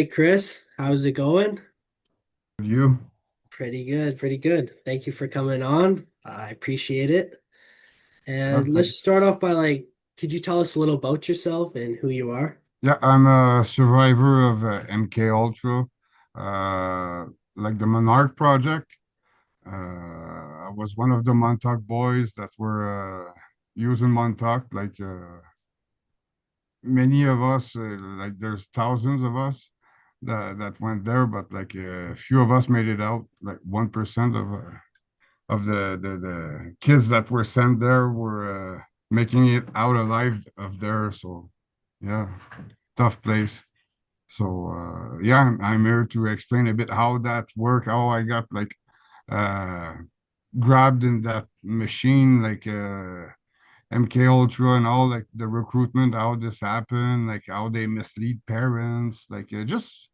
right, Chris, how's it going? You? Pretty good, pretty good. Thank you for coming on. I appreciate it. And let's Thanks. start off by could you tell us a little about yourself and who you are? Yeah, I'm a survivor of MK Ultra, uh, like the Monarch Project. I was one of the Montauk boys that were using Montauk. Many of us, like there's thousands of us that went there, but like a few of us made it out. Like 1% of the kids that were sent there were making it out alive of there. So yeah, tough place. So yeah, I'm here to explain a bit how that worked, how I got like uh grabbed in that machine, like MK Ultra and all, like the recruitment, how this happened, like how they mislead parents, like just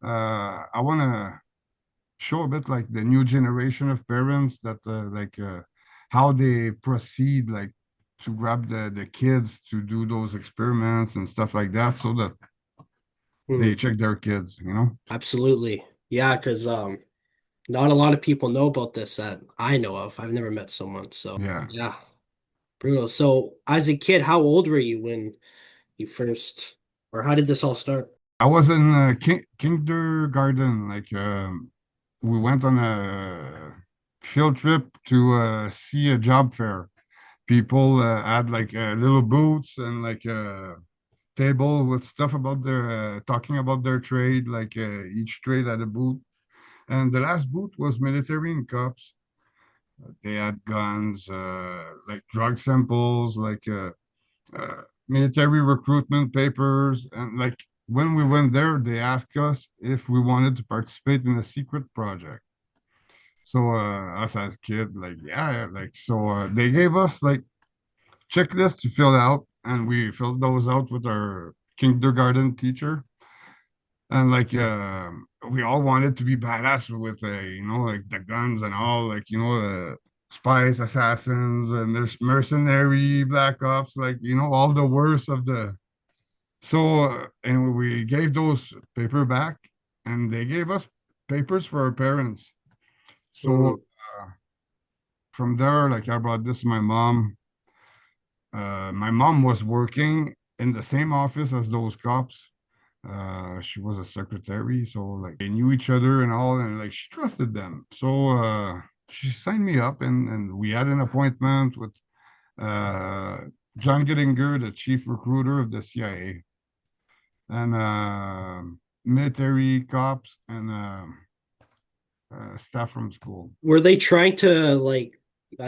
I want to show a bit like the new generation of parents that how they proceed like to grab the kids to do those experiments and stuff like that so that Hmm, they check their kids. absolutely. Yeah, because not a lot of people know about this that I know of. I've never met someone, so Yeah. yeah, brutal. So as a kid, how old were you when you first, or how did this all start? I was in kindergarten, like we went on a field trip to see a job fair. People had like little booths and like table with stuff about their talking about their trade, like each trade had a booth. And the last booth was military and cops. They had guns, like drug samples, like military recruitment papers. And like when we went there, they asked us if we wanted to participate in a secret project. So us as kid, like yeah, like so they gave us like checklists to fill out, and we filled those out with our kindergarten teacher. And like we all wanted to be badass with like the guns and all, like spies, assassins, and there's mercenary, black ops, like all the worst of the. So and we gave those paper back, and they gave us papers for our parents. So Hmm. from there, like I brought this to my mom. My mom was working in the same office as those cops. She was a secretary, so like they knew each other and all, and like she trusted them. So she signed me up, and we had an appointment with uh, John Gettinger, the chief recruiter of the CIA, and military cops and staff from school. Were they trying to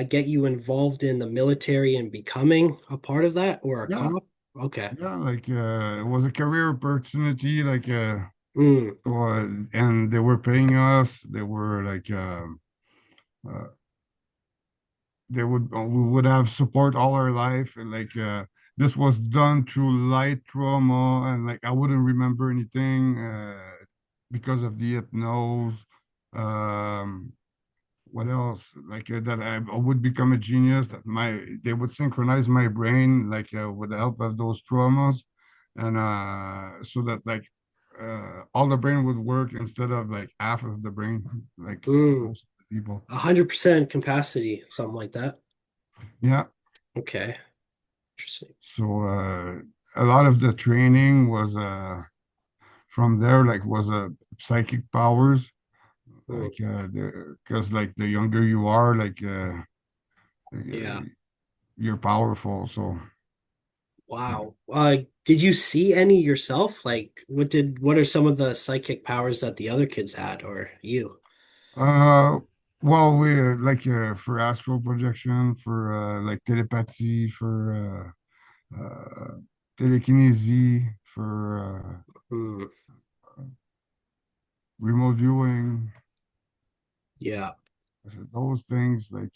get you involved in the military and becoming a part of that or a Yeah, cop? Okay. yeah, like it was a career opportunity, like Mm, and they were paying us. They were like uh, we would have support all our life, and like this was done through light trauma, and like I wouldn't remember anything because of the hypnose. Um, what else? Like that I would become a genius. That my they would synchronize my brain like with the help of those traumas, and so that like all the brain would work instead of like half of the brain, like mm. most people. 100% capacity, something like that. Yeah. Okay. Interesting. So a lot of the training was from there, like was psychic powers, Mm, like because like the younger you are, like yeah. you're powerful. So Wow. Did you see any yourself? Like, what are some of the psychic powers that the other kids had or you? uh, well, we like for astral projection, for like telepathy, for telekinesis, for Hmm. remote viewing, Yeah. those things like.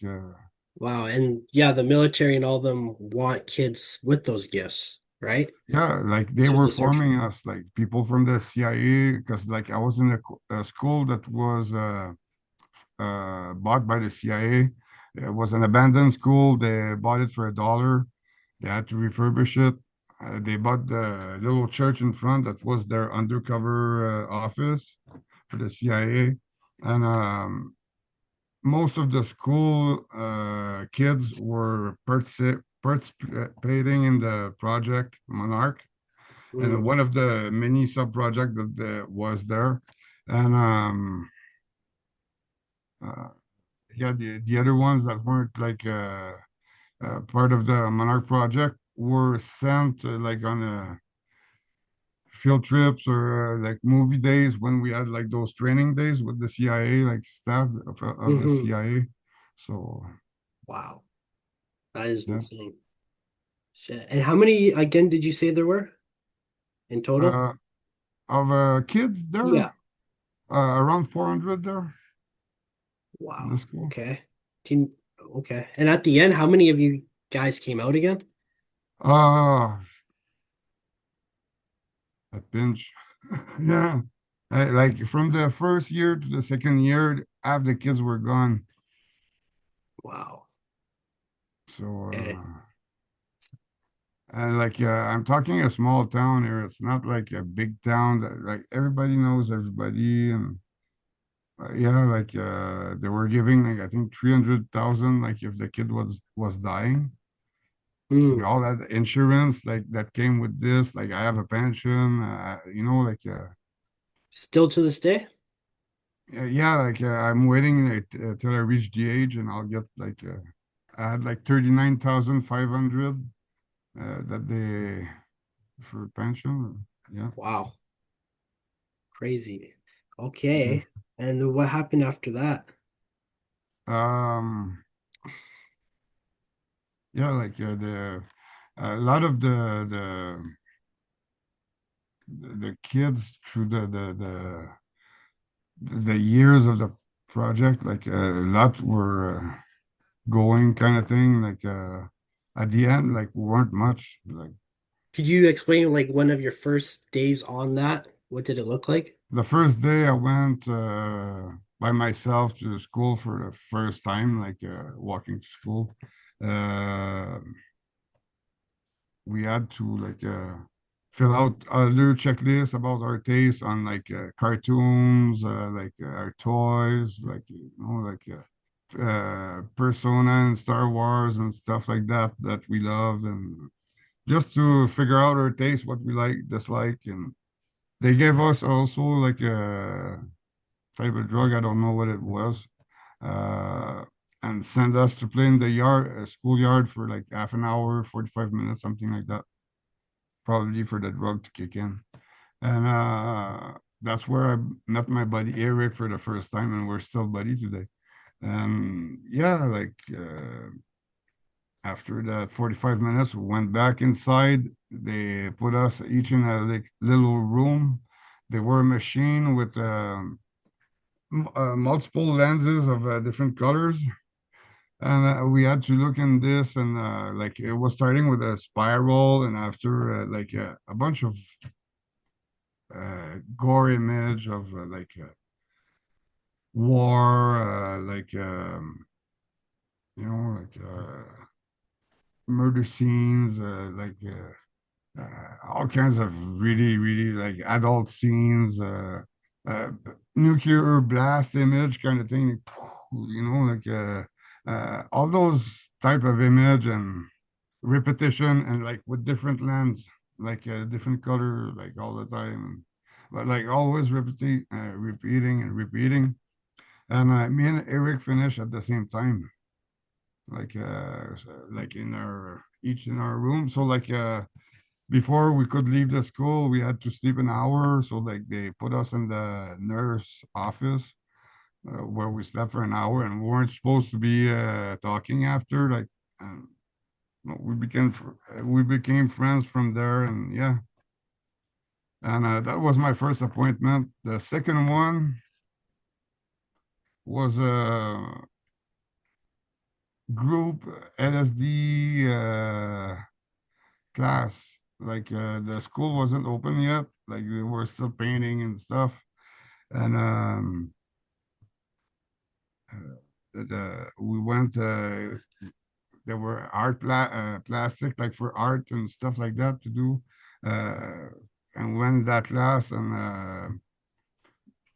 Wow. And yeah, the military and all them want kids with those gifts, right? Yeah, like they So were these are forming us, like people from the CIA, because like I was in a school that was bought by the CIA. It was an abandoned school. They bought it for $1. They had to refurbish it, They bought the little church in front that was their undercover office for the CIA, and most of the school kids were participating in the project Monarch, and Mm, one of the many sub projects that was there, and uh, yeah, the other ones that weren't like part of the Monarch project were sent like on a field trips or like movie days when we had like those training days with the CIA, like staff of the hmm. CIA. So Wow, that is yeah, insane. Shit. And how many again did you say there were in total? uh, of kids Yeah. there, around 400 there in the Wow. school. Okay. Can, okay. And at the end, how many of you guys came out again? Uh, a pinch. Yeah. Like from the first year to the second year, half the kids were gone. Wow. So, Okay. and like, I'm talking a small town here. It's not like a big town that like everybody knows everybody. And yeah, like, they were giving like, I think 300,000, like if the kid was dying. We Hmm. all had insurance like that came with this. Like I have a pension, like, Still to this day? yeah, like I'm waiting till I reach the age and I'll get like I had like 39,500 that they for pension. Yeah. Wow. Crazy. Yeah. Okay. And what happened after that? Um, yeah, like the a lot of the kids through the years of the project, like a lot were going kind of thing. Like at the end, like weren't much. Like Could you explain like one of your first days on that? What did it look like? the first day I went by myself to school for the first time, like walking to school. Uh, we had to like fill out other checklists about our taste on like cartoons, like our toys, like Persona and Star Wars and stuff like that that we love, and just to figure out our taste, what we like, dislike, and they gave us also like a type of drug, I don't know what it was, uh, and send us to play in the yard, schoolyard for like half an hour, 45 minutes, something like that, probably for the drug to kick in. And that's where I met my buddy Eric for the first time, and we're still buddy today. And yeah, like after that 45 minutes, we went back inside. They put us each in a like little room. They were a machine with multiple lenses of different colors. And we had to look in this, and like it was starting with a spiral, and after like a bunch of gore image of like war, like like murder scenes, like all kinds of really, really like adult scenes, uh, nuclear blast image kind of thing, like all those type of image and repetition and like with different lens, like different color, like all the time, but like always repeating and repeating. And me and Eric finished at the same time, like like in our each in our room. So like before we could leave the school, we had to sleep an hour. So like they put us in the nurse office where we slept for an hour, and we weren't supposed to be talking after. Like um, we became friends from there, and yeah. And that was my first appointment. The second one was a group LSD class. Like the school wasn't open yet. Like they were still painting and stuff. And we went there were plastic like for art and stuff like that to do. Uh, and when that class and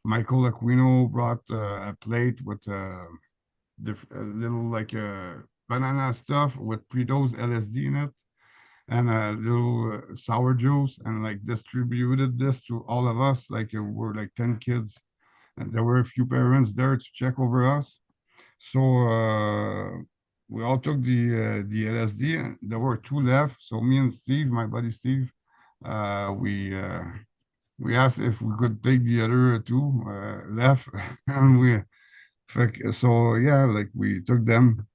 Michael Aquino brought a plate with a little like banana stuff with pre-dose LSD in it and a little sour juice and like distributed this to all of us. Like we're like 10 kids and there were a few parents there to check over us. So we all took the LSD and there were two left. So me and Steve, my buddy Steve, uh, we uh, we asked if we could take the other two left, and so yeah, like we took them,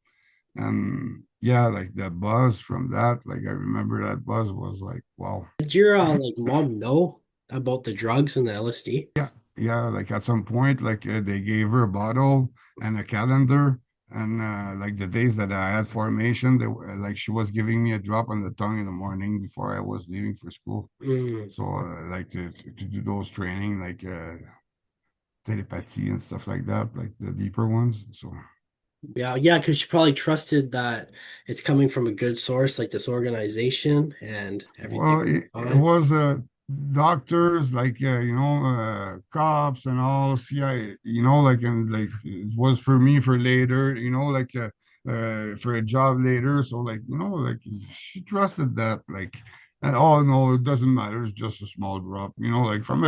and yeah, like the buzz from that, like I remember that buzz was like wow. Did your like mom know about the drugs and the LSD? Yeah, yeah, like at some point, like they gave her a bottle and a calendar, and like the days that I had formation, like she was giving me a drop on the tongue in the morning before I was leaving for school. Mm. So like to do those training, like telepathy and stuff like that, like the deeper ones. So Yeah, yeah, because she probably trusted that it's coming from a good source, like this organization, and everything well, it fine. was doctors, like cops and all CIA, like and like it was for me for later, for a job later. So like like she trusted that, like, and oh no, it doesn't matter. It's just a small drop, like from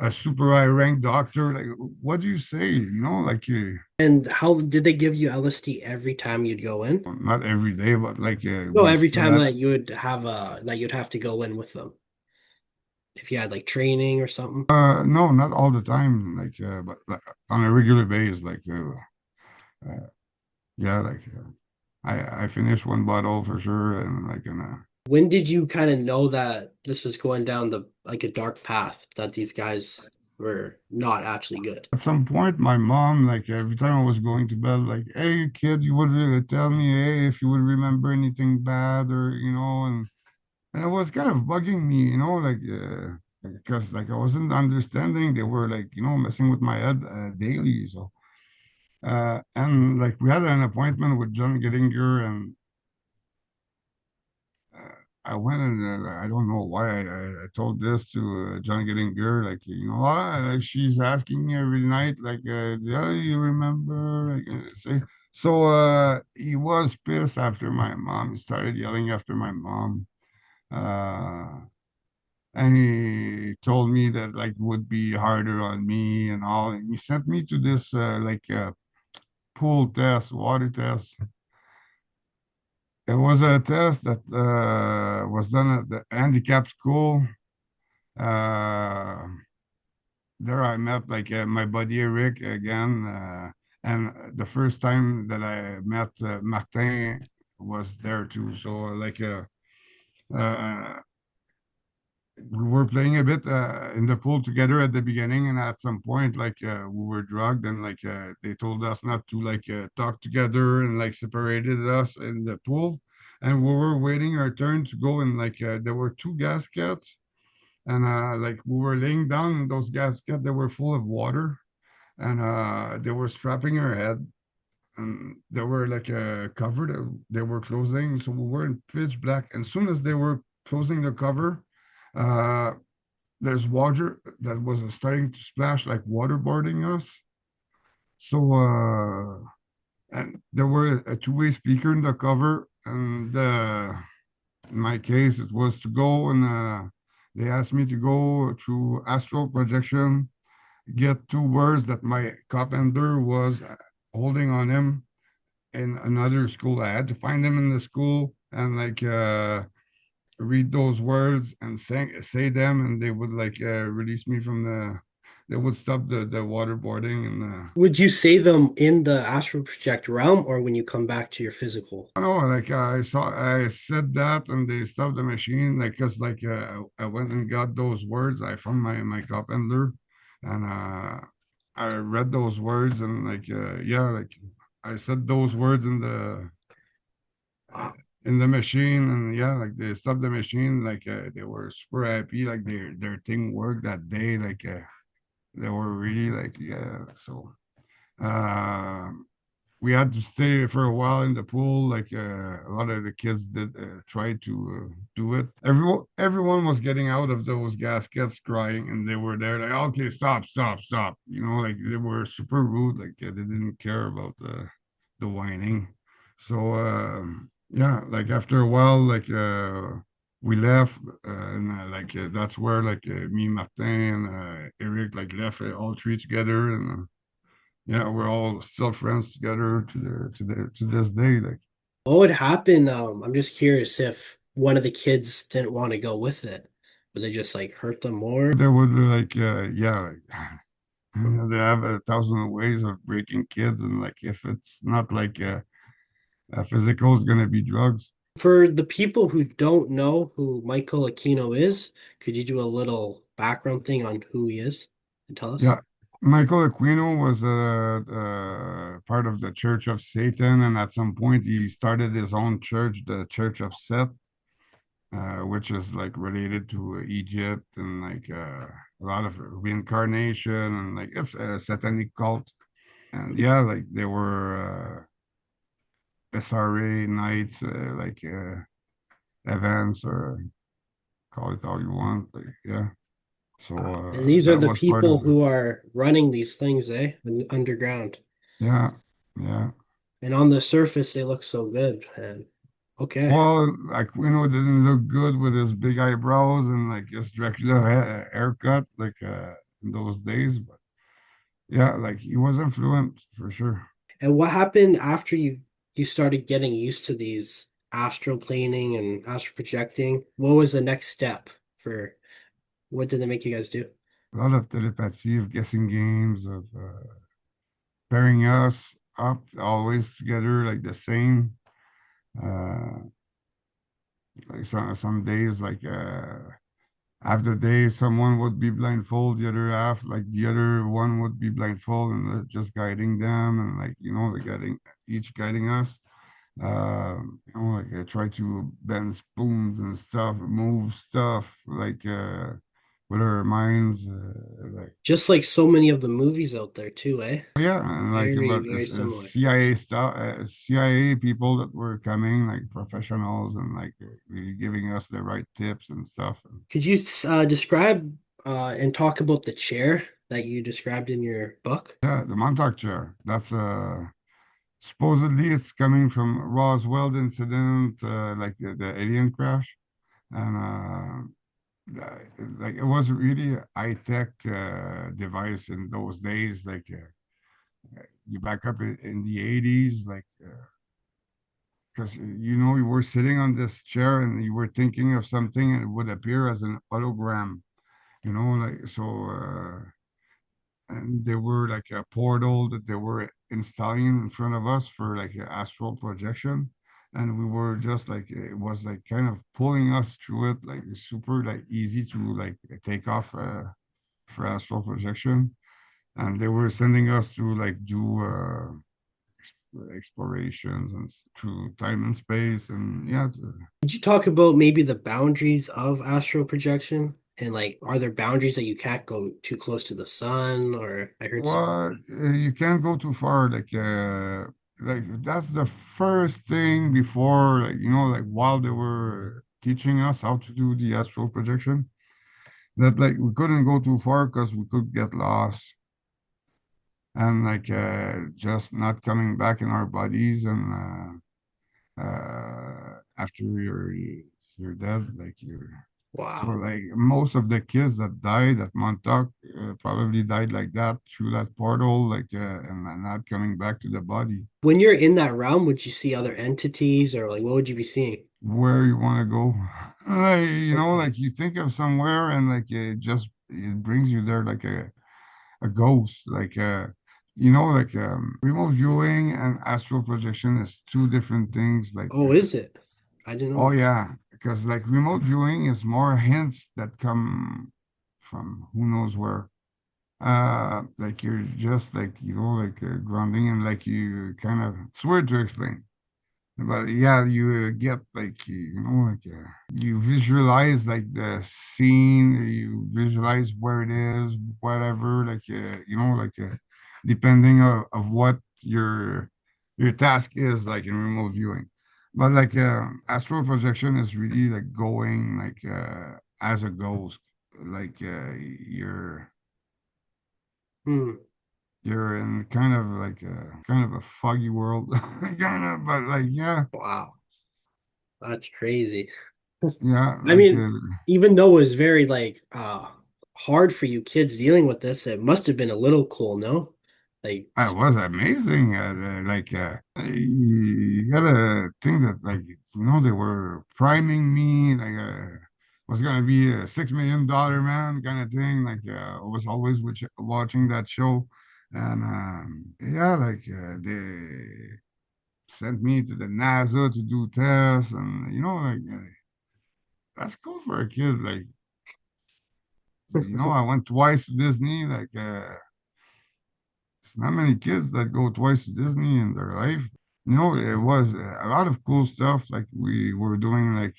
a super high ranked doctor. Like, what do you say? Like And how did they give you LSD every time you'd go in? not every day, but like No, we every still time had. that you would have that you'd have to go in with them if you had like training or something. No, not all the time, like, but like, on a regular basis, like, uh, yeah, like, I finished one bottle for sure, and like, When did you kind of know that this was going down the like a dark path, that these guys were not actually good? at some point, my mom, like, every time I was going to bed, like, hey, kid, you would tell me, hey, if you would remember anything bad, or and it was kind of bugging me, like, because like I wasn't understanding, they were like, messing with my head daily, so. And like we had an appointment with John Gettinger, and uh, I went and I don't know why I told this to John Gettinger, like like she's asking me every night, like, yeah, you remember, like, say. So he was pissed after my mom. He started yelling after my mom, uh, and he told me that like would be harder on me and all. And he sent me to this pool test, water test. It was a test that was done at the handicap school. Uh, there I met like my buddy Eric again, and the first time that I met Martin was there too. So uh, we were playing a bit in the pool together at the beginning, and at some point, like we were drugged, and like they told us not to like talk together, and like separated us in the pool, and we were waiting our turn to go, and like there were two gaskets, and like we were laying down in those gaskets, they were full of water, and they were strapping our head. And they were like covered, they were closing, so we were in pitch black. And as soon as they were closing the cover, uh, there's water that was starting to splash like waterboarding us. So and there were a two-way speaker in the cover, and in my case, it was to go and they asked me to go through Astro-projection, get two words that my carpenter was holding on him in another school. I had to find them in the school and like read those words and say them, and they would like release me from they would stop the waterboarding and Would you say them in the astral project realm or when you come back to your physical? I don't know, like I said that and they stopped the machine, like because like I went and got those words. I found my cup handler, and I read those words, and like yeah, like I said those words Wow. in the machine, and yeah, like they stopped the machine, like they were super happy, like their thing worked that day, like they were really like yeah. So uh we had to stay for a while in the pool. Like a lot of the kids did try to do it. Everyone was getting out of those gaskets crying, and they were there like, okay, stop, stop, stop. You know, like they were super rude. Like they didn't care about the whining. So yeah, like after a while, like we left, and that's where like me, Martin, and Eric like left all three together, and yeah, we're all still friends together to this day. Like What would happen? I'm just curious if one of the kids didn't want to go with it. Would they just like hurt them more? there would like yeah, they have a thousand ways of breaking kids, and like if it's not like physical, it's gonna be drugs. For the people who don't know who Michael Aquino is, could you do a little background thing on who he is and tell us? Yeah, Michael Aquino was part of the Church of Satan, and at some point he started his own church, the Church of Seth, which is like related to Egypt and like a lot of reincarnation and like it's a satanic cult. And yeah, like there were SRA nights, events or call it how you want. Like yeah, so And these are that the was part people of it. who are running these things, underground. Yeah, yeah. And on the surface, they look so good. And okay. Well, Aquino didn't look good with his big eyebrows and like his Dracula haircut, like in those days. But yeah, like he was influenced for sure. And what happened after you started getting used to these astral planing and astral projecting? What was the next step for what did they make you guys do? A lot of telepathy, of guessing games, of pairing us up always together, like the same. Uh, like some days, like half the day, someone would be blindfold, the other half, like the other one would be blindfold, and just guiding them, and like the guiding each guiding us. Like I try to bend spoons and stuff, move stuff, like with our minds, like. Just like so many of the movies out there too, eh? Yeah, and like Very, about very this similar. CIA stuff, CIA people that were coming, like professionals, and like really giving us the right tips and stuff. Could you describe and talk about the chair that you described in your book? Yeah, the Montauk chair. That's supposedly it's coming from Roswell incident, like the alien crash, and like it was really a high-tech device in those days. Like you back up in the 80s, like. Because you were sitting on this chair and you were thinking of something and it would appear as an hologram, like so and there were like a portal that they were installing in front of us for like an astral projection, and we were just like it was like kind of pulling us through it, like super like easy to like take off for astral projection, and they were sending us to like do explorations and through time and space, and yeah, Could you talk about maybe the boundaries of astral projection? And like, are there boundaries that you can't go too close to the sun? Or I heard something. well, you can't go too far. Like that's the first thing before, like like while they were teaching us how to do the astral projection, that like we couldn't go too far because we could get lost and like just not coming back in our bodies, and after you're dead, like you're. So Wow. like most of the kids that died at Montauk probably died like that through that portal, like and not coming back to the body. When you're in that realm, would you see other entities or like what would you be seeing? Where you want to go, Okay. like you think of somewhere and like it brings you there like a ghost, like like remote viewing and astral projection is two different things. Like Oh, is it? I didn't know oh that. yeah, because like remote viewing is more hints that come from who knows where. Like you're just like like grounding and like you kind of it's weird to explain, but yeah, you get like like you visualize like the scene, you visualize where it is, whatever, like depending of what you're. your task is like in remote viewing. But like astral projection is really like going like as a ghost, like Hmm. you're in kind of a foggy world, kind of. But like Wow, that's crazy. yeah, I like mean, even though it was very like hard for you kids dealing with this, it must have been a little cool, no? Like, it was amazing. You gotta think that they were priming me was gonna be a $6 million man kind of thing. I was always watching that show, and yeah, they sent me to the NASA to do tests, and that's cool for a kid. I went twice to Disney. It's not many kids that go twice to Disney in their life. It was a lot of cool stuff. Like we were doing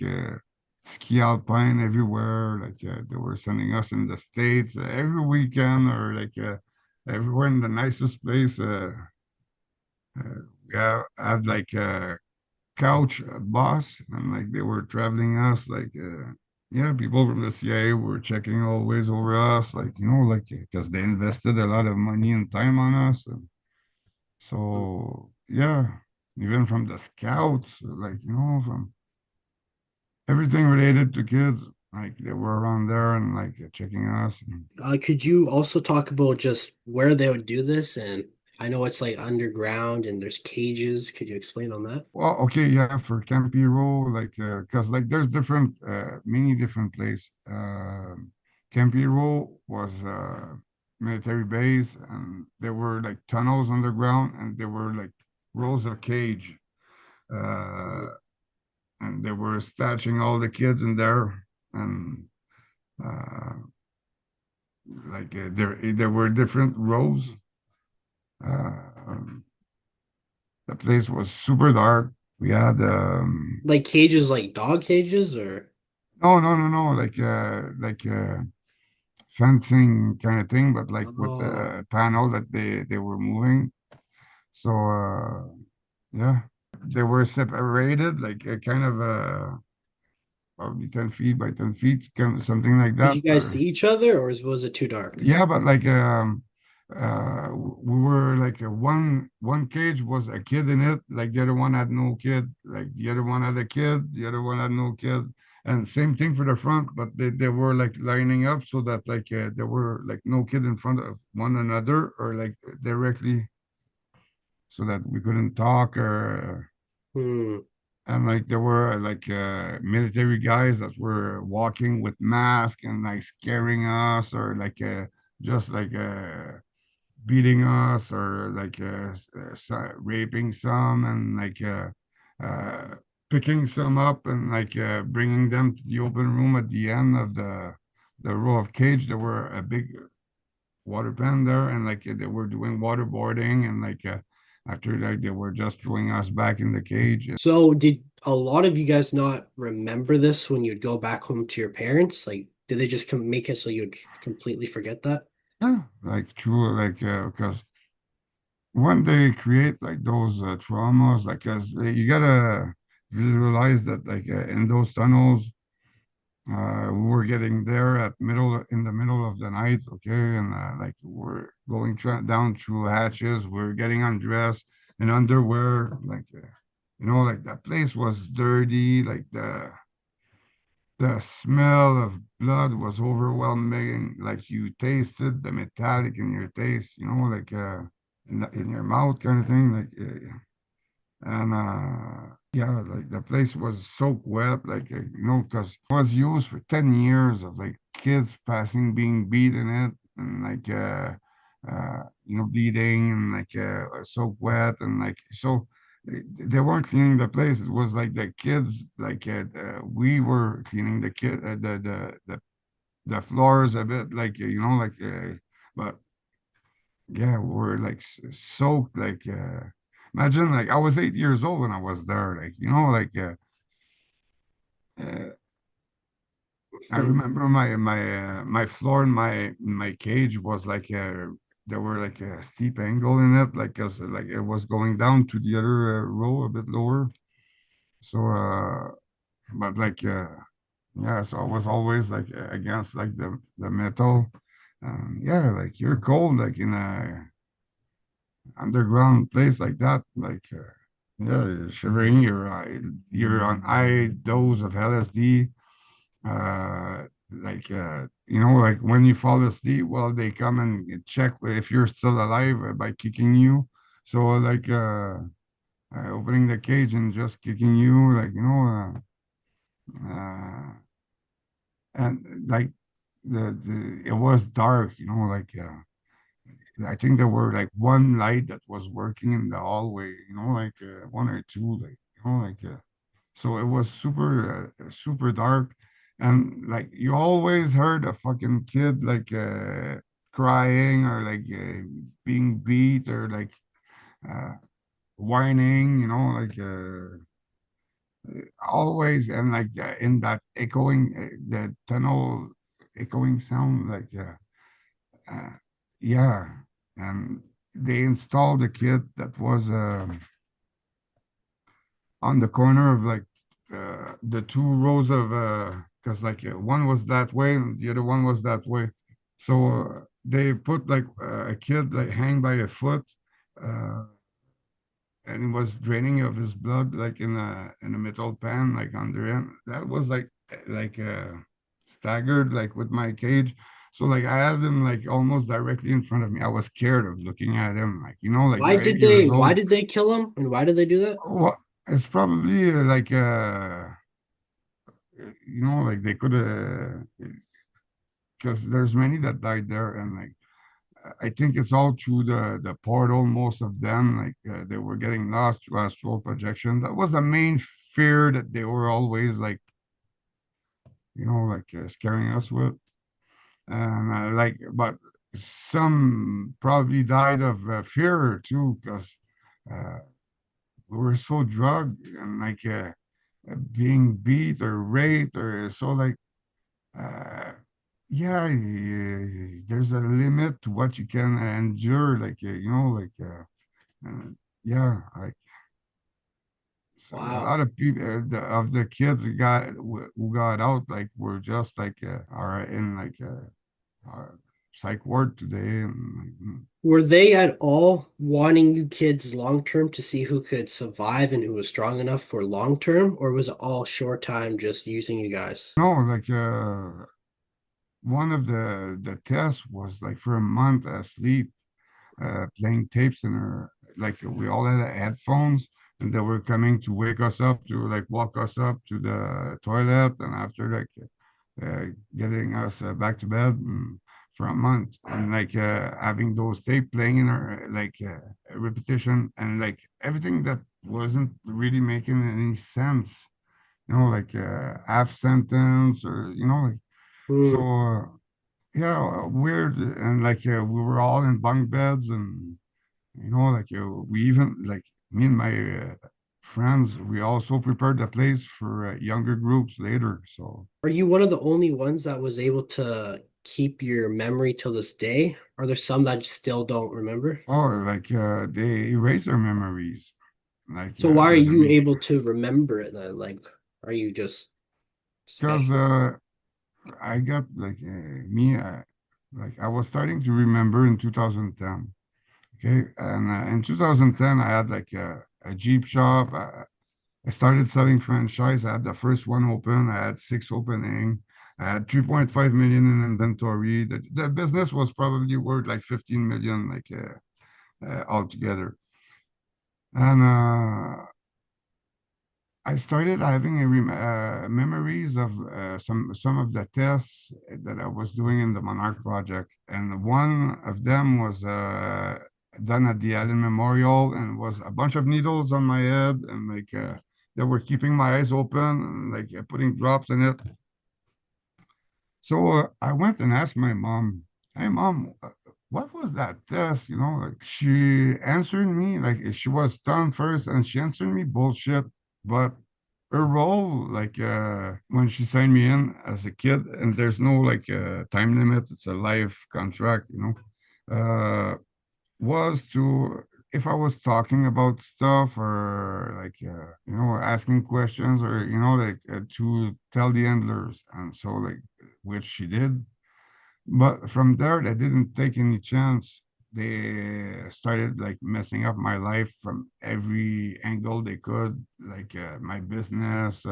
ski alpine everywhere. They were sending us in the States every weekend or everywhere in the nicest place. We had like a couch boss and they were traveling us yeah, people from the CIA were checking always over us, because they invested a lot of money and time on us. So yeah, even from the scouts, from everything related to kids, they were around there and checking us. could you also talk about just where they would do this? And I know it's like underground and there's cages. Could you explain on that? Well, okay, yeah, for Campiro, cause there's many different place. Campiro was military base, and there were like tunnels underground, and there were like rows of cage. Uh, and they were stashing all the kids in there, and uh, there were different rows. Um, the place was super dark. We had Like cages, like dog cages, or no, no, no, no, fencing kind of thing, but with oh, a panel that they were moving. So yeah, they were separated, kind of probably 10 feet by 10 feet, kind of something like could that. you guys see each other, or was it too dark? Yeah, but we were one cage was a kid in it, like the other one had no kid, like the other one had a kid, the other one had no kid, and same thing for the front, but they were like lining up so that there were like no kid in front of one another or directly, so that we couldn't talk or Hmm. and there were military guys that were walking with masks and scaring us or just beating us or raping some and uh, picking some up and bringing them to the open room at the end of the row of cage. There were a big water pen there and they were doing waterboarding and after they were just throwing us back in the cage. So did a lot of you guys not remember this when you'd go back home to your parents? Like, did they just make it so you'd completely forget that? Yeah, true, because when they create those traumas, as you gotta visualize that in those tunnels, we were getting there in the middle of the night, okay, and we're going down through hatches, we're getting undressed in underwear, that place was dirty, the smell of blood was overwhelming. Like you tasted the metallic in your taste, in your mouth kind of thing. And yeah, the place was soaked wet, because it was used for 10 years of kids passing, being beat in it, and bleeding and soaked wet, and so they weren't cleaning the place. It was the kids, we were cleaning the floors a bit, but yeah, we're soaked, imagine I was 8 years old when I was there, uh, I Hmm. remember my floor in my cage was there were like a steep angle in it, like as like it was going down to the other row a bit lower. So, but like, yeah, so I was always like against like the metal. Yeah, like you're cold, like in a underground place like that, like, yeah, you're shivering. You're on high dose of LSD. Like, like when you fall asleep, well, they come and check if you're still alive by kicking you. So, like, opening the cage and just kicking you, like, and like the it was dark, like I think there were like one light that was working in the hallway, like one or two, like like so it was super dark, and like you always heard a fucking kid like crying or like being beat or like uh, whining, always, and like in that echoing the tunnel echoing sound, like uh, yeah, and they installed a kid that was on the corner of like the two rows of because like one was that way and the other one was that way, so they put like a kid like hang by a foot, uh, and it was draining of his blood like in a metal pan like under him. That was like staggered like with my cage. So like I had him like almost directly in front of me. I was scared of looking at him, like like Why you're did 8 years they why old. did they kill him and why did they do that? Well, it's probably like like they could have, because there's many that died there, and like I think it's all through the portal. Most of them, like they were getting lost to astral projection. That was the main fear that they were always like, like scaring us with. And like, but some probably died of fear too, because uh, we were so drugged and like being beat or raped or so like uh, yeah, there's a limit to what you can endure, like yeah, like so a Wow. lot of people of the kids who got out like were just like are in like psych ward today, and like, Were they at all wanting you kids long term to see who could survive and who was strong enough for long term, or was it all short time just using you guys? no, like one of the tests was like for a month asleep, playing tapes in her, like we all had headphones, and they were coming to wake us up to like walk us up to the toilet, and after like uh, getting us back to bed, for a month, and like having those tape playing in our like repetition, and like everything that wasn't really making any sense, like half sentence or like so. Hmm. Yeah, weird, and like we were all in bunk beds, and like we even like me and my friends, we also prepared the place for younger groups later. So, Are you one of the only ones that was able to keep your memory till this day? Are there some that still don't remember? oh, like they erase their memories. Like So why are there's a you able to remember it then? Like, are you just because special? I got like me, like I was starting to remember in 2010. Okay, and in 2010 I had like a Jeep shop. I started selling franchise. I had the first one open. I had six opening. I had 3.5 million in inventory. The business was probably worth like 15 million, like altogether. And I started having memories of some of the tests that I was doing in the Monarch project, and one of them was done at the Allen Memorial, and was a bunch of needles on my head, and like they were keeping my eyes open, and like putting drops in it. So I went and asked my mom, "Hey, mom, what was that test?" Like she answered me like she was stunned first, and she answered me bullshit. But her role, like when she signed me in as a kid, and there's no like time limit, it's a life contract. uh, was to if I was talking about stuff or like asking questions or like to tell the handlers, and so like which she did. But from there, they didn't take any chance. They started like messing up my life from every angle they could, like my business,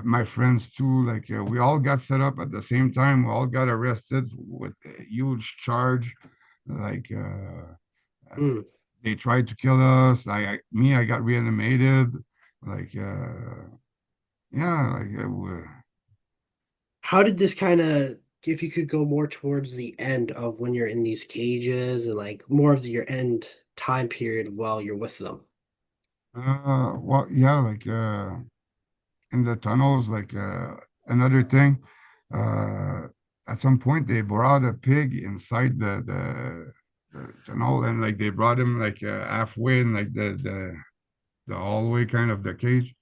my friends too. Like we all got set up at the same time. We all got arrested with a huge charge. Like Hmm. they tried to kill us. I got reanimated. Like yeah, like How did this kind of, if you could go more towards the end of when you're in these cages and like more of your end time period while you're with them? well, yeah, like in the tunnels. Like another thing, uh, at some point they brought a pig inside the tunnel, and like they brought him like halfway in like the hallway kind of the cage,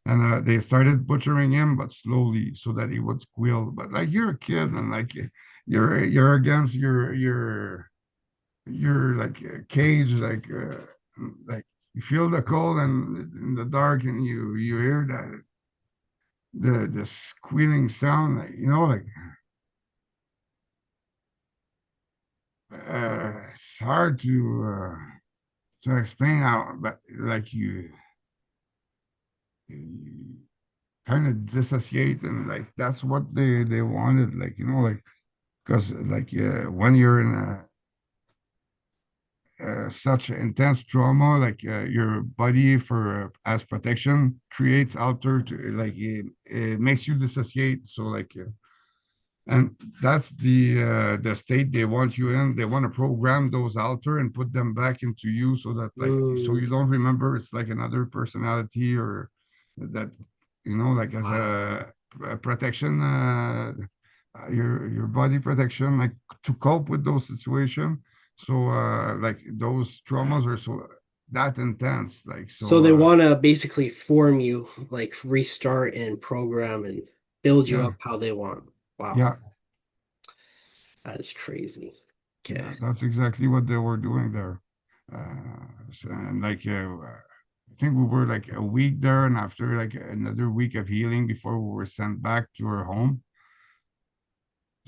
and they started butchering him, but slowly, so that he would squeal. But like you're a kid, and like you're against your like cage, like you feel the cold and in the dark, and you hear the squealing sound, like like it's hard to explain how, but like you kind of dissociate, and like that's what they wanted, like like because like when you're in such intense trauma, like your body for as protection creates alter to like it makes you dissociate. So like and that's the state they want you in. They want to program those alter and put them back into you, so that like so Mm, you don't remember it's like another personality, or that like as wow. a protection, your body protection, like to cope with those situations. So like those traumas are so that intense, like So so they want to basically form you, like restart and program and build you yeah, up how they want. Wow, yeah, that is crazy. Okay. yeah, that's exactly what they were doing there. And like I think we were like a week there, and after like another week of healing before we were sent back to our home.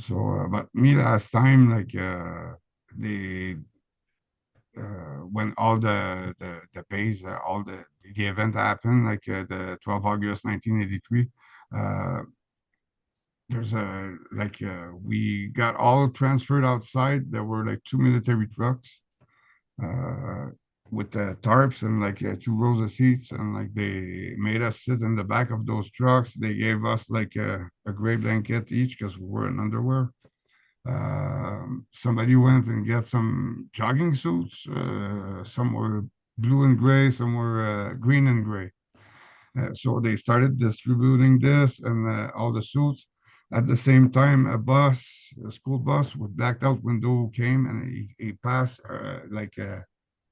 So, but me last time, like the when all the pays, all the event happened, like the 12 August 1983. Uh, there's a like we got all transferred outside. There were like two military trucks uh, with the tarps and like two rows of seats, and like they made us sit in the back of those trucks. They gave us like a gray blanket each because we were in underwear. Somebody went and get some jogging suits. Some were blue and gray, some were green and gray. So they started distributing this and all the suits. At the same time, a school bus with blacked out window came, and he passed like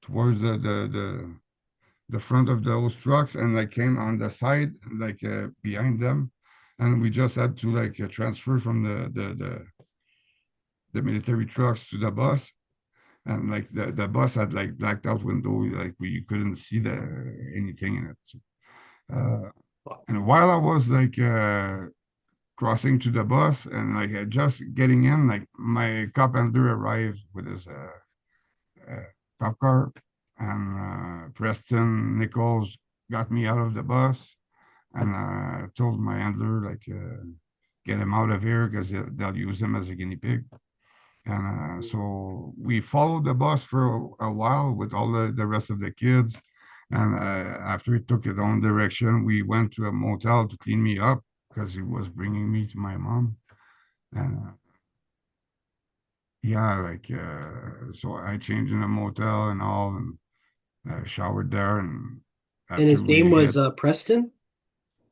towards the front of those trucks, and like came on the side, like behind them, and we just had to like transfer from the military trucks to the bus, and like the bus had like blacked out window, like we you couldn't see the anything in it. So, Wow. and while I was like crossing to the bus and like just getting in, like my cop handler arrived with his uh, cop car, and Preston Nichols got me out of the bus, and told my handler like get him out of here because they'll use him as a guinea pig. And so we followed the bus for a while with all the rest of the kids. And after it took its own direction, we went to a motel to clean me up because he was bringing me to my mom. And yeah, like, so I changed in a motel and all, and showered there. And And after his name we was hit, Preston?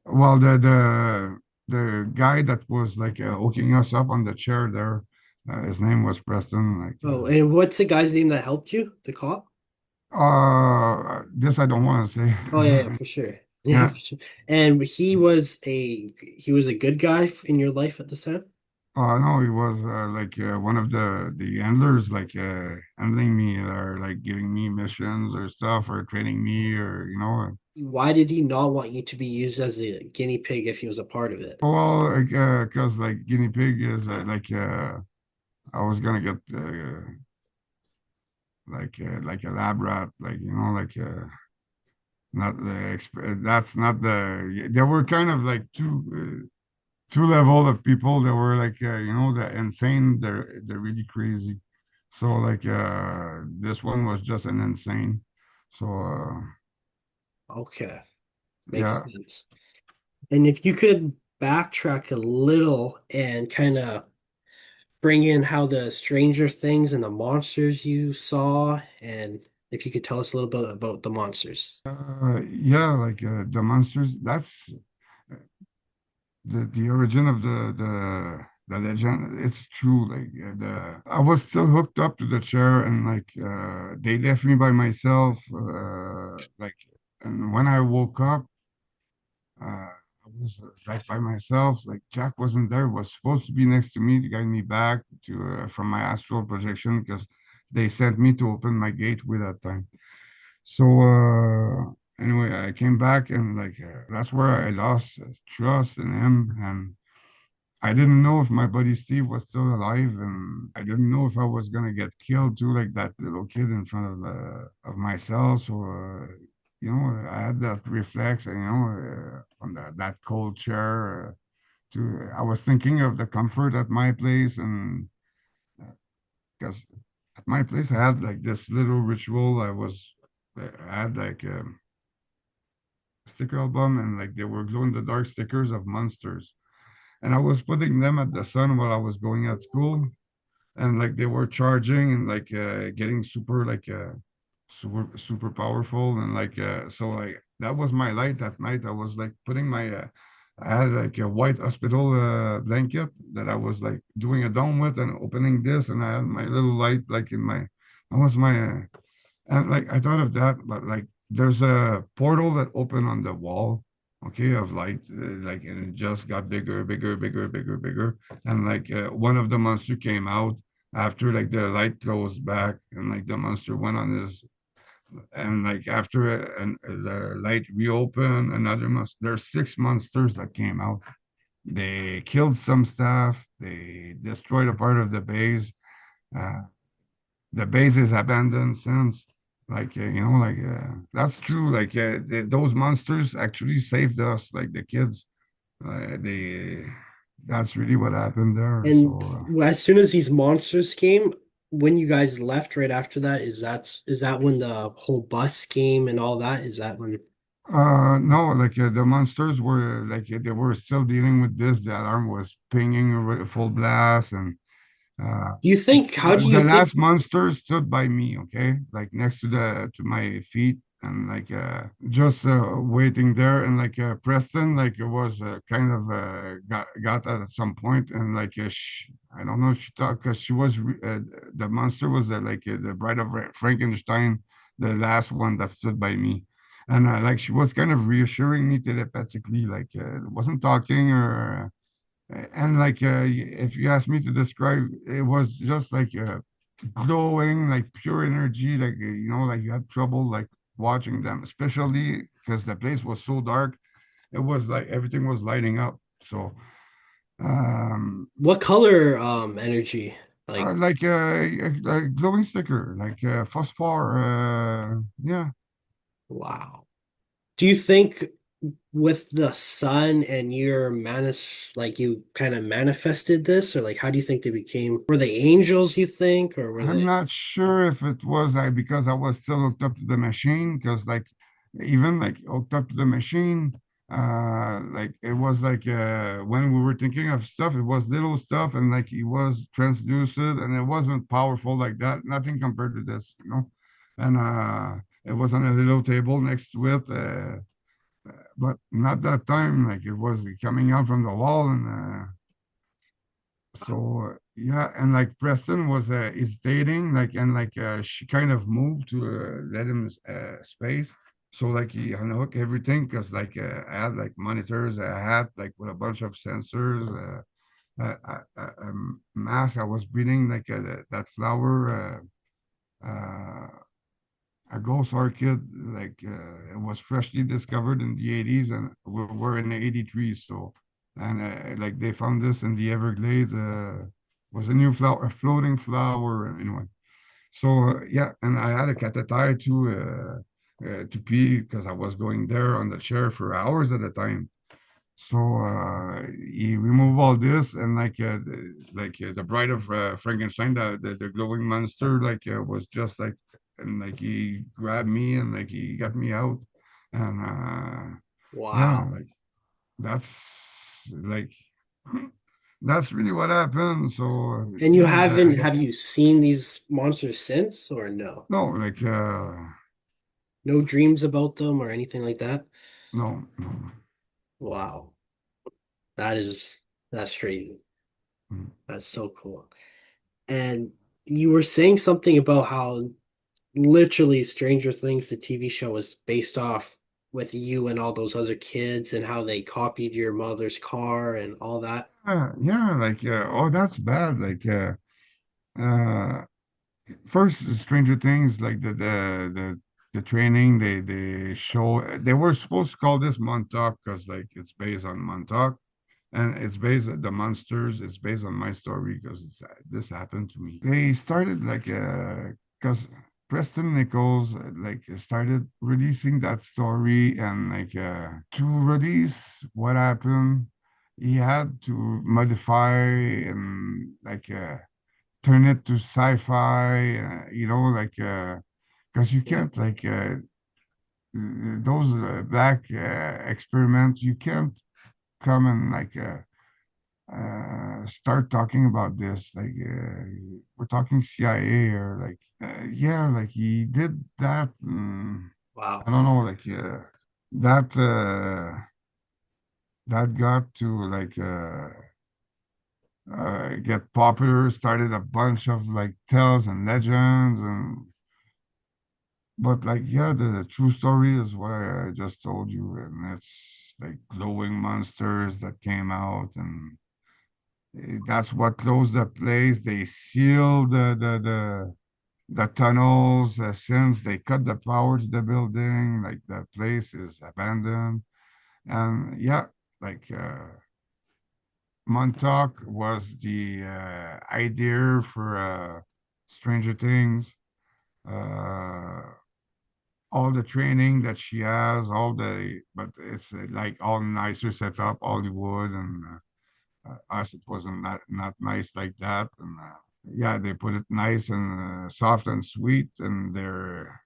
well, the guy that was like hooking us up on the chair there, his name was Preston. Like, Oh, and what's the guy's name that helped you? The cop? this I don't want to say. Oh yeah, yeah, for sure. Yeah, Yeah. for sure. And he was a good guy in your life at this time? No, he was like one of the handlers, like handling me or like giving me missions or stuff or training me or Why did he not want you to be used as a guinea pig if he was a part of it? well, like, cause like guinea pig is I was gonna get like a lab rat, like not the that's not the there were kind of like two level of people that were like the insane, they're really crazy. So like this one was just an insane. So Okay, makes yeah. sense. And if you could backtrack a little and kind of bring in how the stranger things and the monsters you saw, and if you could tell us a little bit about the monsters. Yeah, like the monsters, that's the origin of the legend. It's true. Like the I was still hooked up to the chair, and like they left me by myself. Like, and when I woke up, I was like by myself. Like Jack wasn't there. Was supposed to be next to me to guide me back to from my astral projection because they sent me to open my gateway that time. So anyway, I came back and like that's where I lost trust in him, and I didn't know if my buddy Steve was still alive, and I didn't know if I was gonna get killed too, like that little kid in front of myself. So I had that reflex, and on that cold chair. I was thinking of the comfort at my place, and because at my place I had like this little ritual. I had like sticker album, and like they were glow in the dark stickers of monsters, and I was putting them at the sun while I was going at school, and like they were charging and like getting super powerful, and like so like that was my light at night. I was like putting my I had like a white hospital blanket that I was like doing a dome with and opening this, and I had my little light like in my that was my and like I thought of that, but like there's a portal that opened on the wall, okay, of light, like, and it just got bigger, bigger, bigger, bigger, bigger, and like one of the monster came out after like the light closed back, and like the monster went on his, and like after and the light reopened, another monster. There's six monsters that came out. They killed some staff. They destroyed a part of the base. Uh, the base is abandoned since like that's true like those monsters actually saved us like the kids they that's really what happened there And so as soon as these monsters came, when you guys left right after that, is that when the whole bus came and all that? Is that when no like the monsters were like they were still dealing with this. The alarm was pinging full blast, and do you think how do you the think last monster stood by me, okay, like next to my feet, and like just waiting there, and like Preston, like it was kind of got at some point, and like I don't know, she thought because she was the monster was the bride of Frankenstein, the last one that stood by me. And like she was kind of reassuring me telepathically, like wasn't talking or and like if you ask me to describe, it was just like glowing, like pure energy, like like you had trouble like watching them, especially because the place was so dark. It was like everything was lighting up. So what color energy? Like like a glowing sticker, like phosphor. Yeah. wow. Do you think with the sun and your like you kind of manifested this, or like how do you think they became? Were they angels, you think, or were I'm they? not sure if it was because I was still hooked up to the machine, because like even like hooked up to the machine, like it was like when we were thinking of stuff, it was little stuff, and like it was translucent, and it wasn't powerful like that, nothing compared to this. And it was on a little table next to it, but not that time, like it was coming out from the wall, and so yeah, and like Preston was is dating, like, and like she kind of moved to let him space. So like he unhooked everything because like I had like monitors, I had like with a bunch of sensors. mask. I was breathing like that flower, a ghost orchid, like it was freshly discovered in the 80s, and we're in the 83. So, and like they found this in the Everglades. Was a new flower, a floating flower, anyway. So yeah, and I had a catheter to pee because I was going there on the chair for hours at a time. So he removed all this, and the Bride of Frankenstein, the glowing monster, was just like, and like he grabbed me and like he got me out, and yeah, Wow. like that's like that's really what happened. So And you yeah, haven't, have you seen these monsters since or no? no, No dreams about them or anything like that? no, no. Wow. That is, that's crazy. Mm. That's so cool. And you were saying something about how literally Stranger Things, the TV show, was based off with you and all those other kids and how they copied your mother's car and all that. Yeah, oh, that's bad. Uh, First, Stranger Things, like the training they show, they were supposed to call this Montauk because like it's based on Montauk, and it's based on the monsters. It's based on my story because this happened to me. They started because Preston Nichols started releasing that story, and to release what happened, he had to modify and turn it to sci-fi, because you can't those black experiments, you can't come and start talking about this. We're talking CIA or yeah, like he did that. I Wow. don't know, that that got to get popular, started a bunch of like tales and legends and but yeah, the true story is what I just told you, and it's like glowing monsters that came out, and that's what closed the place. They sealed the tunnels since they cut the power to the building. Like the place is abandoned, and yeah, like Montauk was the idea for Stranger Things. Uh, all the training that she has, but it's like all nicer set up, Hollywood, and us, it wasn't not nice like that. And yeah, they put it nice and soft and sweet, and they're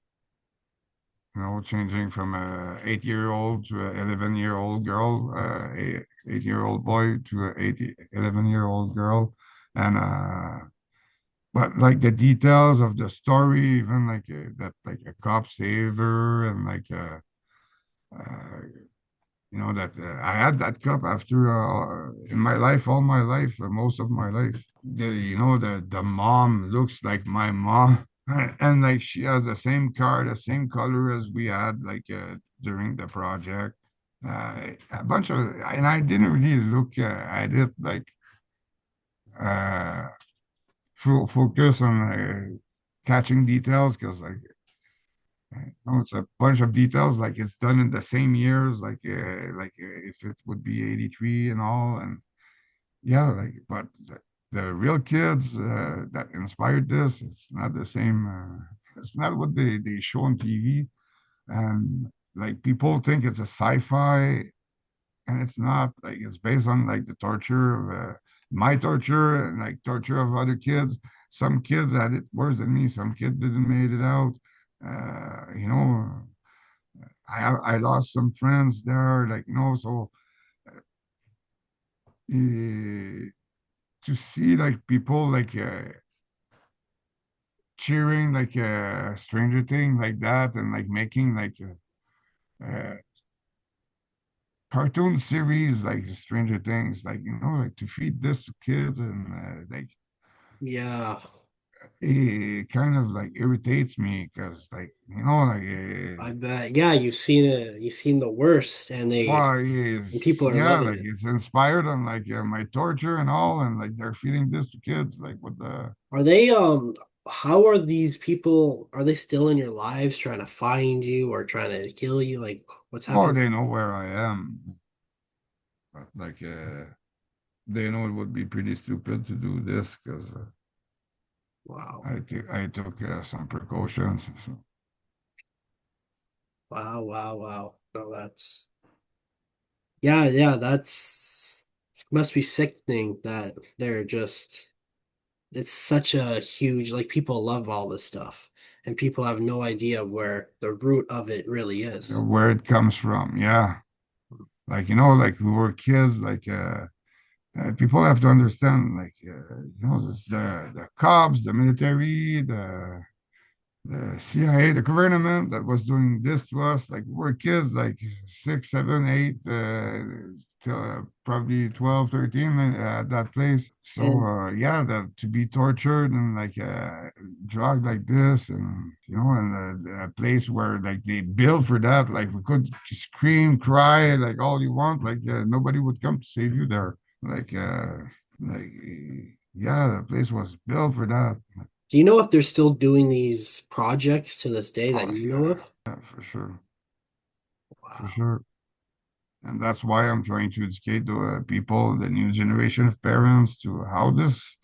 changing from a 8-year-old to a 11-year-old girl, a 8-year-old boy to a 11-year-old girl, and but like the details of the story, even that like a cop saved her, and uh, that I had that cup after in my life, all my life, most of my life. The mom looks like my mom, and like she has the same car, the same color as we had during the project. A bunch of, and I didn't really look at it uh, focus on catching details because it's a bunch of details. Like it's done in the same years, if it would be 83 and all, and yeah, but the real kids that inspired this, it's not the same. It's not what they show on TV, and like people think it's a sci-fi, and it's not. Like it's based on like the torture of my torture and like torture of other kids. Some kids had it worse than me. Some kids didn't made it out. You know, I lost some friends there, so to see like people cheering Stranger Thing like that, and like making a cartoon series like Stranger Things, like to feed this to kids, and Yeah. it kind of like irritates me because like like I bet. Yeah, you've seen it. You've seen the worst, and well, people are yeah, loving like it. it's inspired on like my torture and all, and like they're feeding this to kids, like what the Are they how are these people, are they still in your lives trying to find you or trying to kill you? Like what's oh, happening? they know where I am, but like they know it would be pretty stupid to do this because Wow. I took some precautions. So, Wow, wow, wow. No, that's yeah, yeah, that's must be sickening that they're just it's such a huge like people love all this stuff and people have no idea where the root of it really is. where it comes from, yeah. Like like we were kids, like people have to understand, like this, the cops, the military, the CIA, the government that was doing this to us. Like we're kids, like 6, 7, 8, till probably 12, 13 at that place. So And yeah, that to be tortured and like drugged like this, and and a place where like they built for that, like we could scream, cry, like all you want, like nobody would come to save you there. Like like yeah, the place was built for that. do you know if they're still doing these projects to this day that Oh you know yeah, of? yeah, for sure, for Wow. sure. And that's why I'm trying to educate the people, the new generation of parents, to how this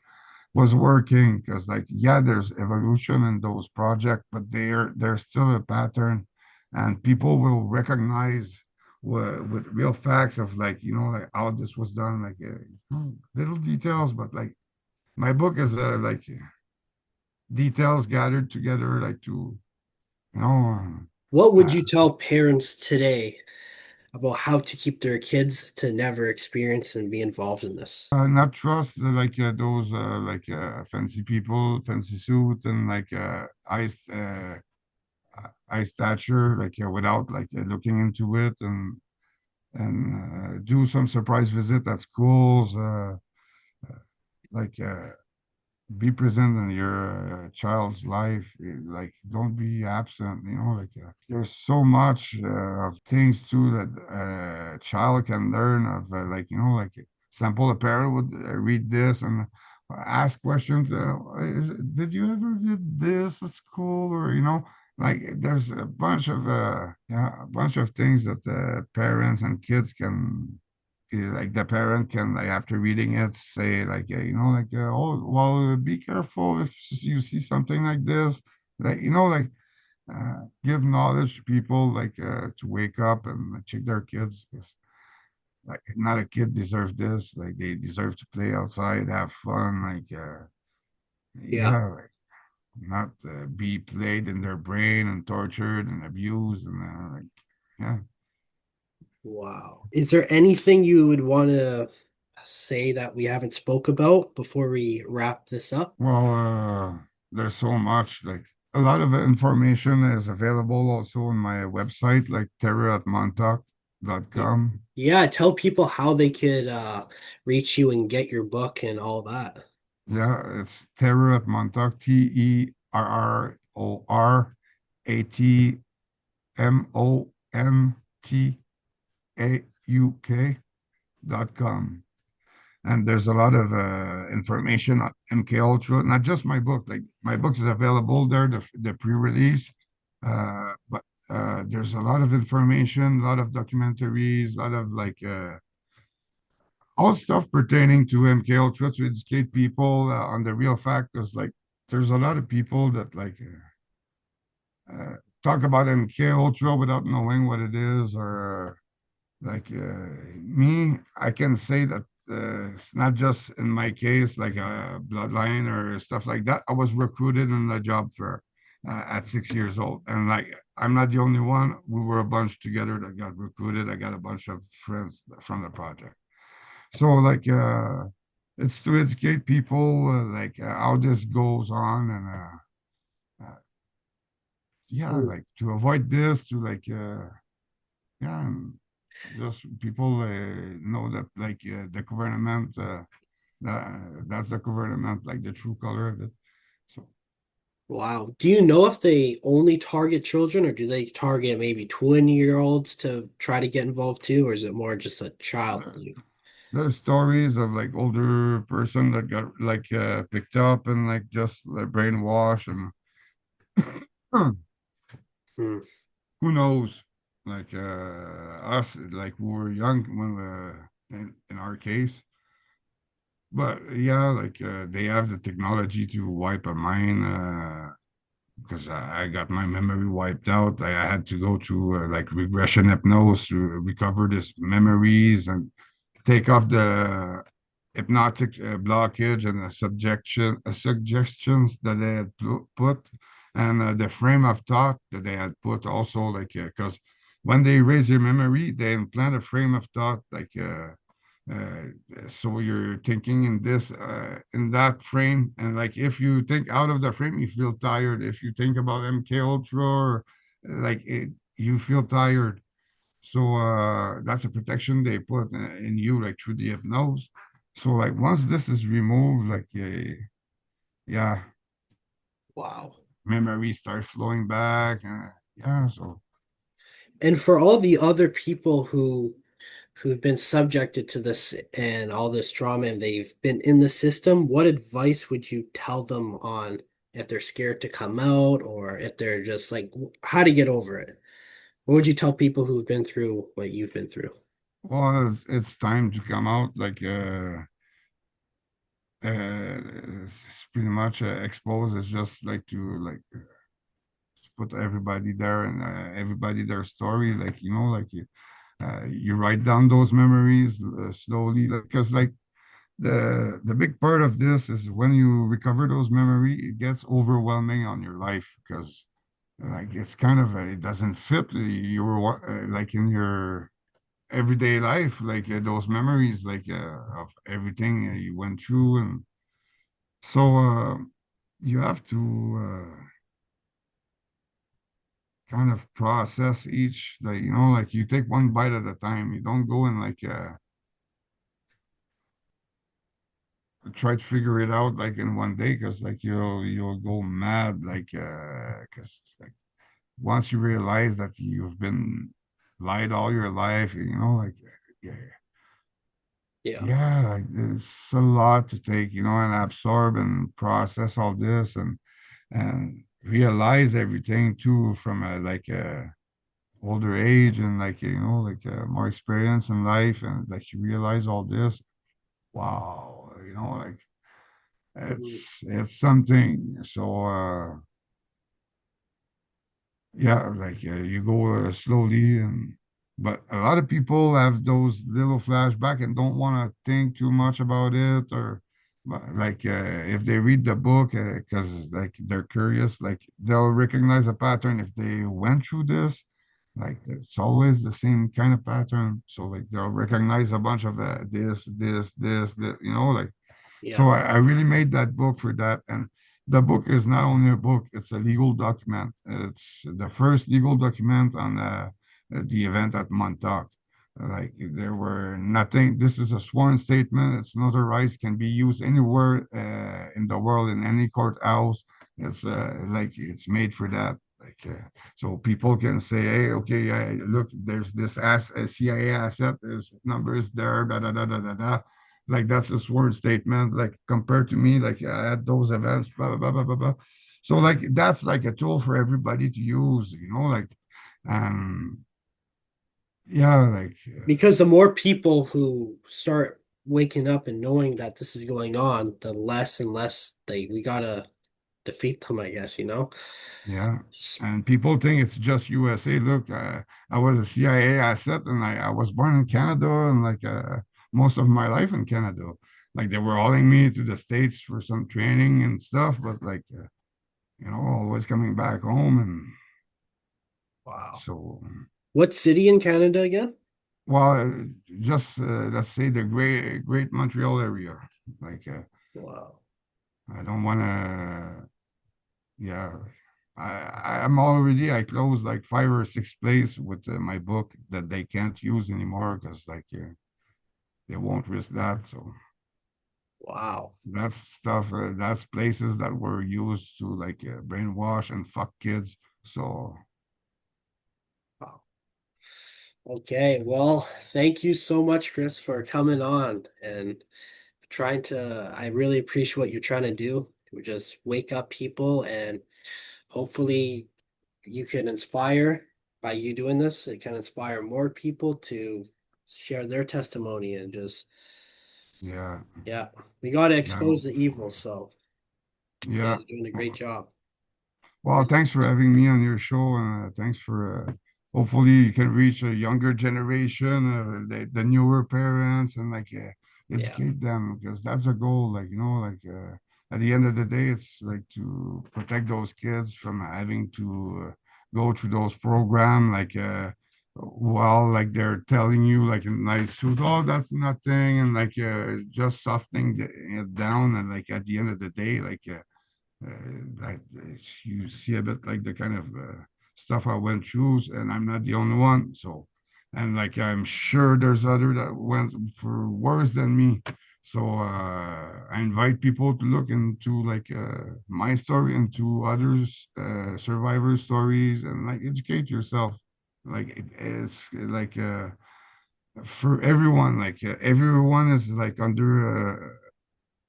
was working. Because, like, yeah, there's evolution in those projects, but there's still a pattern, and people will recognize with real facts of like like how this was done, like little details. But like my book is like details gathered together, like to you know. What would Uh, you tell parents today about how to keep their kids to never experience and be involved in this? Not trust like those like fancy people, fancy suit, and like high stature, like without like looking into it, and do some surprise visit at schools, like be present in your child's life. Like, don't be absent. Like there's so much of things too that a child can learn of. Like like sample a parent would read this and ask questions. Did you ever did this at school, or like there's a bunch of yeah, a bunch of things that parents and kids can like the parent can like after reading it say like like oh well be careful if you see something like this, like like give knowledge to people like to wake up and check their kids 'cause, like not a kid deserves this, like they deserve to play outside, have fun, like Yeah. yeah, like not be played in their brain and tortured and abused and like yeah. Wow. Is there anything you would want to say that we haven't spoke about before we wrap this up? Well, there's so much. Like a lot of information is available also on my website, like Y- terror@montauk.com. Yeah, tell people how they could reach you and get your book and all that. Yeah, it's Terror at Montauk, TerrorAtMontauk.com. And there's a lot of information on MK Ultra, not just my book. Like my book is available there, the pre-release, but there's a lot of information, a lot of documentaries, a lot of like all stuff pertaining to MK Ultra to educate people on the real fact. Because like there's a lot of people that like talk about MK Ultra without knowing what it is, or like me, I can say that it's not just in my case, like a bloodline or stuff like that. I was recruited in a job fair at 6 years old, and like I'm not the only one. We were a bunch together that got recruited. I got a bunch of friends from the project. So like it's to educate people like how this goes on, and yeah, Mm. like to avoid this, to like yeah, and just people know that like the government, that's the government, like the true color of it. So Wow. Do you know if they only target children or do they target maybe 20-year-olds to try to get involved too, or is it more just a child there, thing? there's stories of like older person that got like picked up and like just like brainwashed and Hmm. who knows? Like us, like we were young when in our case. But yeah, like they have the technology to wipe a mind because I got my memory wiped out. I had to go to like regression hypnosis to recover this memories and take off the hypnotic blockage and the suggestions that they had put and the frame of thought that they had put also like because when they erase your memory, they implant a frame of thought like uh, so you're thinking in this in that frame, and like if you think out of the frame, you feel tired. If you think about MK Ultra, or, like it, you feel tired. So that's a protection they put in you, like through the hypnose. So like once this is removed, like yeah, Wow. memory starts flowing back. Yeah, so And for all the other people who've been subjected to this and all this drama and they've been in the system, what advice would you tell them on if they're scared to come out or if they're just like how to get over it? What would you tell people who've been through what you've been through? well, it's time to come out. Like it's pretty much expose. It's just like to like put everybody there and everybody their story. Like like you write down those memories slowly, because like the big part of this is when you recover those memory, it gets overwhelming on your life because like it's kind of it doesn't fit your like in your everyday life, like those memories like of everything you went through, and so you have to kind of process each, like like you take one bite at a time. You don't go and like try to figure it out like in one day, because like you'll go mad, like because like once you realize that you've been lied all your life, like yeah, Yeah. yeah, like it's a lot to take, and absorb and process all this and realize everything too from a like a older age, and like like more experience in life, and like you realize all this. Wow, like Mhm. it's something. So yeah, like you go slowly, and but a lot of people have those little flashback and don't want to think too much about it, or like if they read the book because like they're curious, like they'll recognize a pattern if they went through this. Like it's always the same kind of pattern. So like they'll recognize a bunch of this, like Yeah. so I really made that book for that. And the book is not only a book, it's a legal document. It's the first legal document on the event at Montauk. Like there were nothing, this is a sworn statement. It's notarized, can be used anywhere in the world, in any courthouse. It's like it's made for that. Like so people can say, hey, okay, yeah, look, there's this CIA asset, this number is there, da da da da da da, like that's a sworn statement. Like compared to me, like at those events, blah blah blah blah blah blah. So like that's like a tool for everybody to use, like, um, yeah, like Because the more people who start waking up and knowing that this is going on, the less and less we gotta defeat them, I guess, you know? yeah. And people think it's just USA. Look, I was a CIA asset, and I was born in Canada, and like most of my life in Canada. Like they were hauling me to the States for some training and stuff, but like always coming back home, and Wow. so. What city in Canada again? Well, just let's say the Great Montreal area. Like, Wow. I don't want to. Yeah, I closed like 5 or 6 places with my book that they can't use anymore because like they won't risk that. So Wow. That's stuff. That's places that were used to like brainwash and fuck kids. So Wow. Okay, well, thank you so much, Chris, for coming on and trying to. I really appreciate what you're trying to do. To just wake up people, and hopefully you can inspire by you doing this. It can inspire more people to share their testimony and just, yeah, yeah, we got to yeah, expose the evil. So, yeah, yeah. you're doing a great job. Well, Really. thanks for having me on your show, and thanks for hopefully you can reach a younger generation, the newer parents, and like Yeah. educate them because that's a goal. Like at the end of the day, it's like to protect those kids from having to go through those program, while like they're telling you like in nice truth, oh, that's nothing, and just softening it down, and like at the end of the day, that you see a bit like the kind of stuff I went through, and I'm not the only one. So, and like I'm sure there's other that went for worse than me. So I invite people to look into my story, into others survivor stories, and like educate yourself. Like it's like for everyone, everyone is like under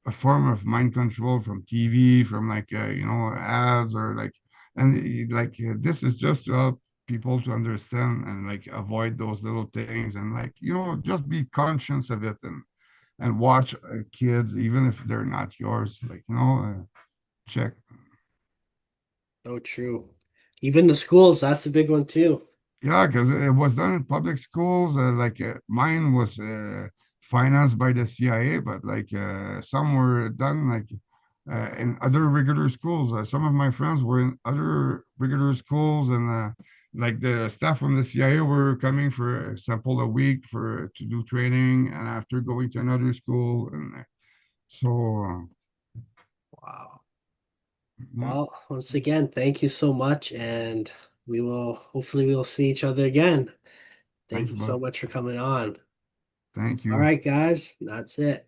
a form of mind control from TV, from ads or this is just to help people to understand and like avoid those little things and just be conscious of it and watch kids even if they're not yours check. So true. Even the schools, that's a big one too. Yeah, because it was done in public schools. Mine was financed by the CIA, but some were done in other regular schools. Some of my friends were in other regular schools, and like the staff from the CIA were coming for a sample a week for to do training, and after going to another school, and so Wow. yeah, Well, once again, thank you so much, and hopefully we will see each other again. Thank thanks, you so bud. much for coming on. Thank All you. right, guys, that's it.